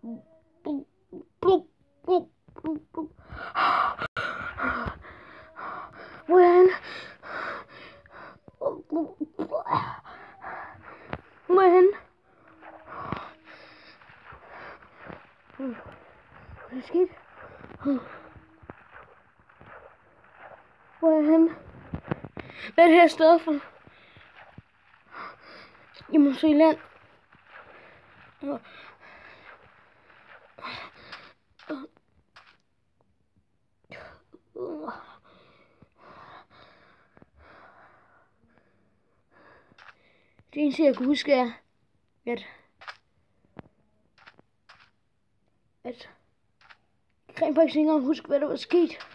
Blub, blub, blub, blub. Hvor er han? Hvor er han? Hvad er der sket? Hvor er han? Hvad er det her sted for? Jeg må se land. Det eneste jeg kan huske er, at jeg kan faktisk ikke engang huske, hvad der var sket.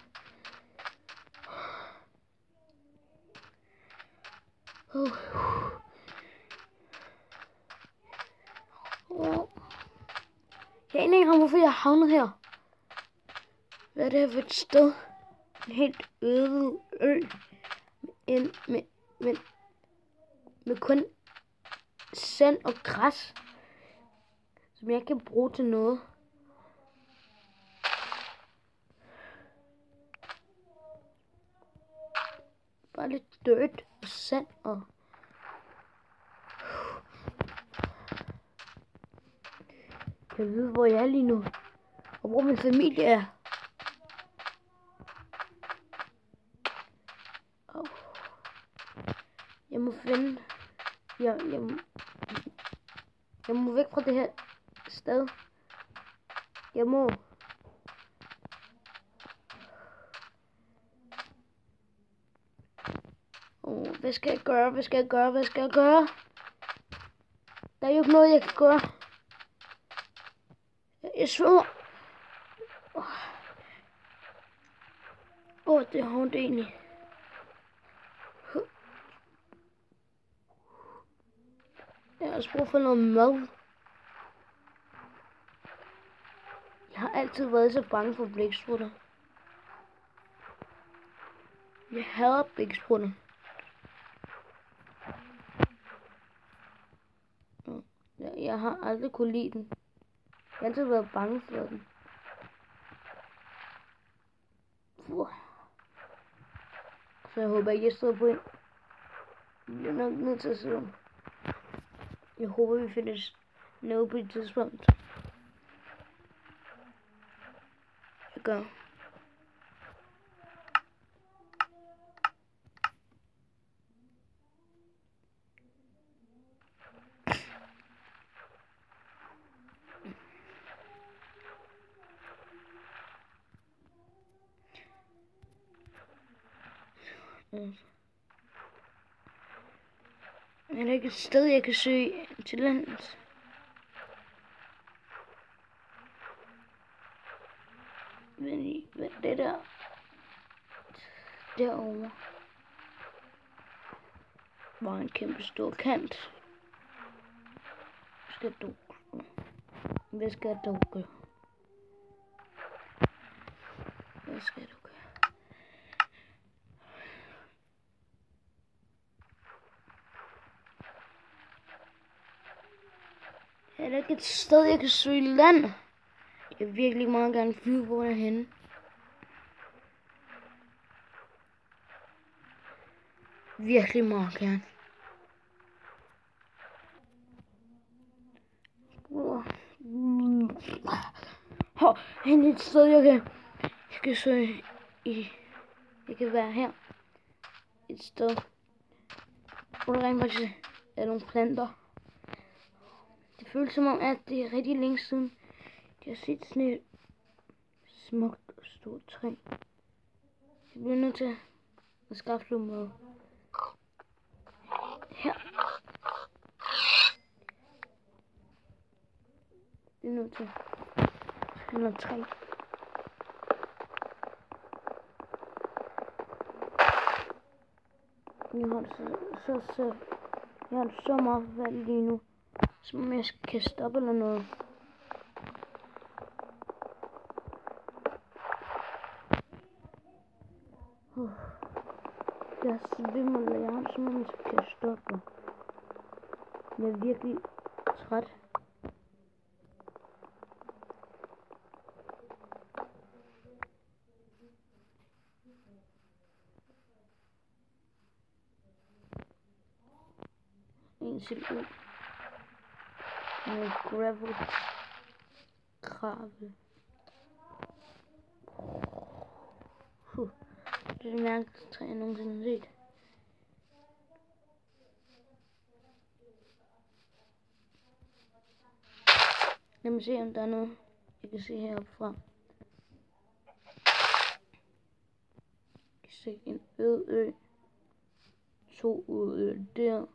Jeg aner ikke engang, hvorfor jeg havnet her. Hvad er det her for et sted? En helt øde ø. Med kun sand og græs, som jeg kan bruge til noget. Bare lidt dirt og sand og... Jeg ved, hvor jeg er lige nu, og hvor min familie er. Jeg må finde... Jeg må væk fra det her sted. Jeg må... Hvad skal jeg gøre? Hvad skal jeg gøre? Hvad skal jeg gøre? Der er jo ikke noget, jeg kan gøre. Jeg svømmer. Det er hårdt egentlig. Jeg har også brug for noget mad. Jeg har altid været så bange for blæksprutter. Jeg hader blæksprutter. Jeg har aldrig kunne lide den. Jeg har altid været bange for den. Så jeg håber ikke, jeg står på en. Jeg er nok nødt til at se om. Jeg håber, vi finder noget på et tidspunkt. Jeg gør. Er der ikke et sted, jeg kan søge til landet? Hvad det der? Derovre var en kæmpe stor kant. Hvad skal du gøre? Hvad skal du gøre? Er der ikke et sted, jeg kan søge land? Jeg vil virkelig meget gerne flyve, hvor jeg er henne. Virkelig meget gerne. Hen et sted, jeg kan søge i. Jeg kan være her. Et sted, hvor der rent faktisk er nogle planter. Det føles som om, at det er rigtig længe siden, jeg har set sådan et smukt og stort træ. Jeg bliver nødt til at skaffe lidt mad. Her. Det er nødt til at finde noget træ. Jeg har det så meget vand lige nu, som om jeg kan stoppe eller noget. Jeg er svimmel, og jeg har det som om jeg kan stoppe. Jeg er virkelig træt. en til ud. Noget gravel. Krabbe. Det er det mærkeligste træ, jeg nogensinde har set. Lad mig se, om der er noget, jeg kan se heroppe fra. Jeg kan se en øde ø. 2 øer der.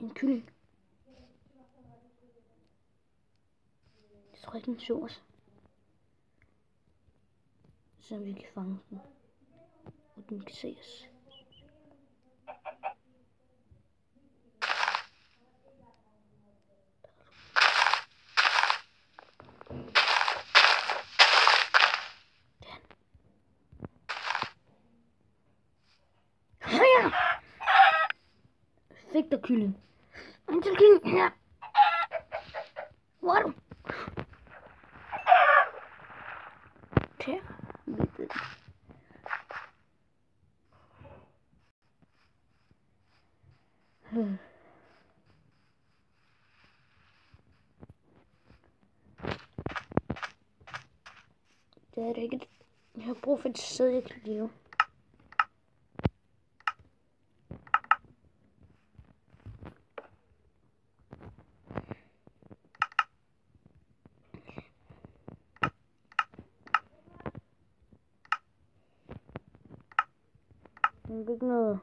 En kylling. Jeg tror ikke, den så os. Så vi kan fange den. Og den kan se os. Ja! Fik der kylling. En til kylling. Ja. Hvor er du? Der. Det er det ikke. Jeg har brug for et sted, jeg kan leve. Jeg har ikke noget.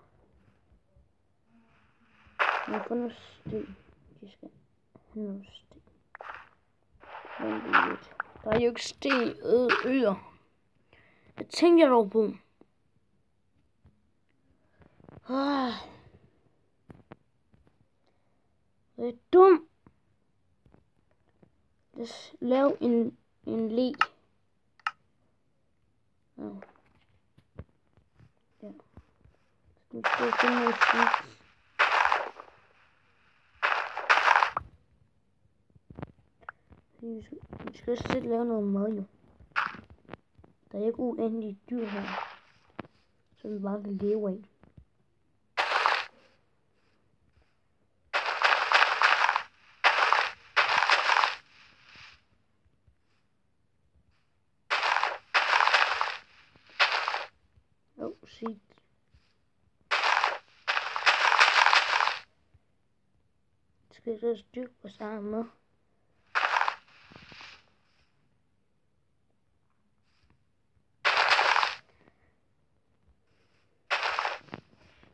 Jeg får noget sten. De skal have noget sten. Der er jo ikke sten i øer. Det tænkte jeg dog på. Det er dumt. Lad os lave en le. Ja. Nu skal jeg finde noget skidt. Vi skal også selv lave noget mad jo. Der er ikke uendelige dyr her, som vi bare kan leve af. Se. Skal jeg så styrke vores arme?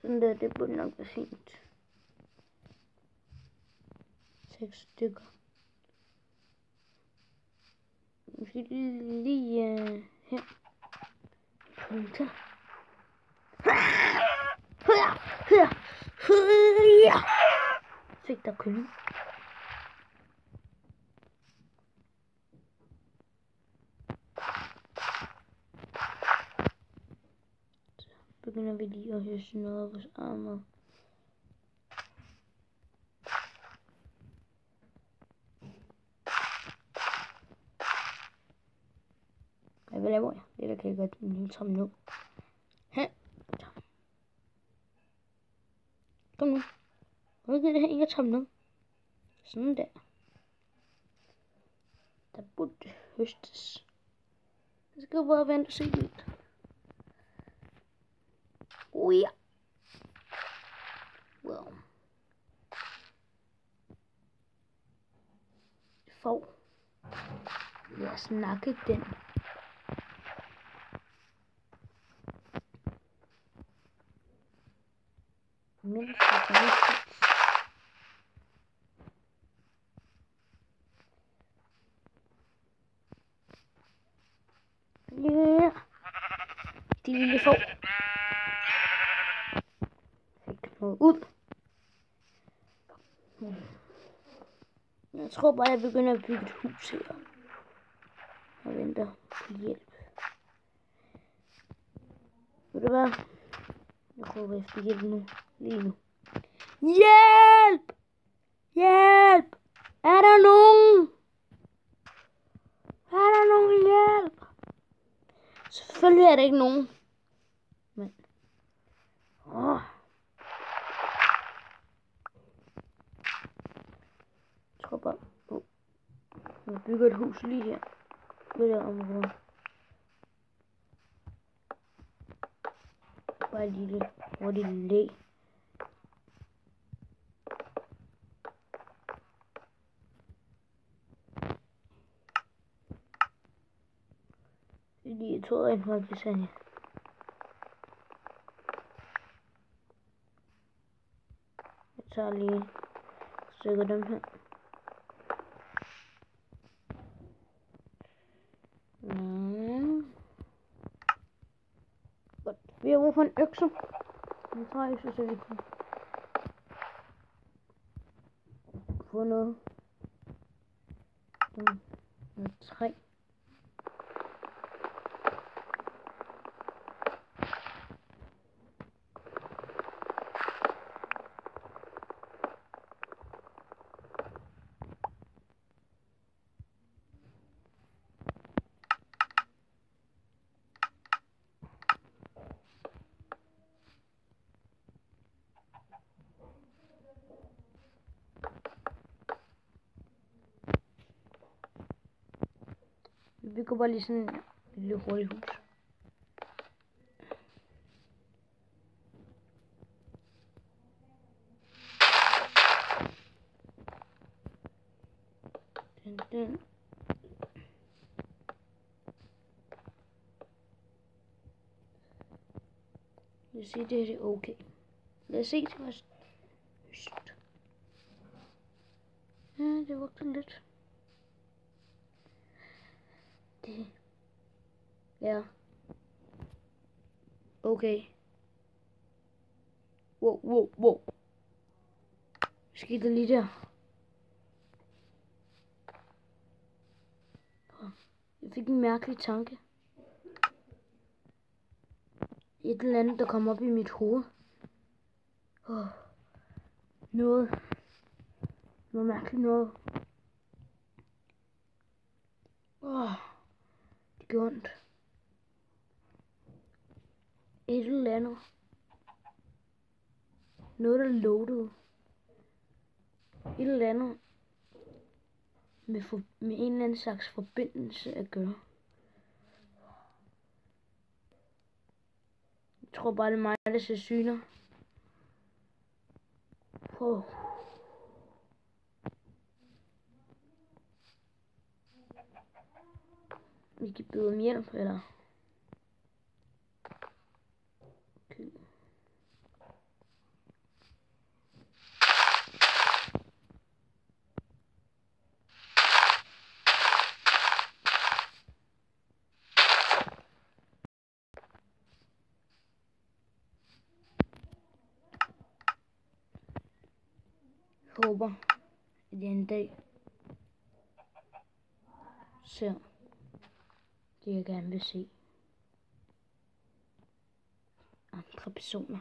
Sådan der, det burde nok være fint. 6 stykker. Måske lige her. Kom til. Fik der kylling. Så begynder vi lige at høste noget af vores armer. Hvad laver jeg? Det der kan jeg godt lige tage nu. Kom nu. Hvor er det her, jeg tager ned? Sådan der. Der burde høstes. Jeg skal bare vente og se lidt. Ja. Wow. Får. Jeg har snakket den. Mindst ja. De lille får. Fik noget ud. Jeg tror bare, jeg begynder at bygge et hus her. Og venter på hjælp. Ved du hvad? Jeg prøver efter hjælp nu. Lige nu. Hjælp! Hjælp! Er der nogen? Er der nogen hjælp? Selvfølgelig er der ikke nogen. Men hopper på. Jeg bygger et hus lige her. Ved det område. Bare et lille hurtigt læ. Fordi jeg tror rent faktisk, at jeg tager lige stykker dem her. Godt. Vi har brug for en økse. Jeg tror ikke, så vi kan få noget træ. Vi bygger bare lige sådan et lille hurtigt hus. Den. Lad os se, det er okay. Lad os se det først. Ja, det vugter lidt. Det. Ja. Okay. Wow. Hvad skete der lige der? Jeg fik en mærkelig tanke. Et eller andet, der kom op i mit hoved. Noget mærkeligt noget. Det gør ondt. Et eller andet. Noget, der loadede. Et eller andet. Med en eller anden slags forbindelse at gøre. Jeg tror bare, det er mig, der ser syner. Vi kan bede om hjælp, eller? Okay. Jeg håber, at jeg en dag ser det, jeg gerne vil se andre personer.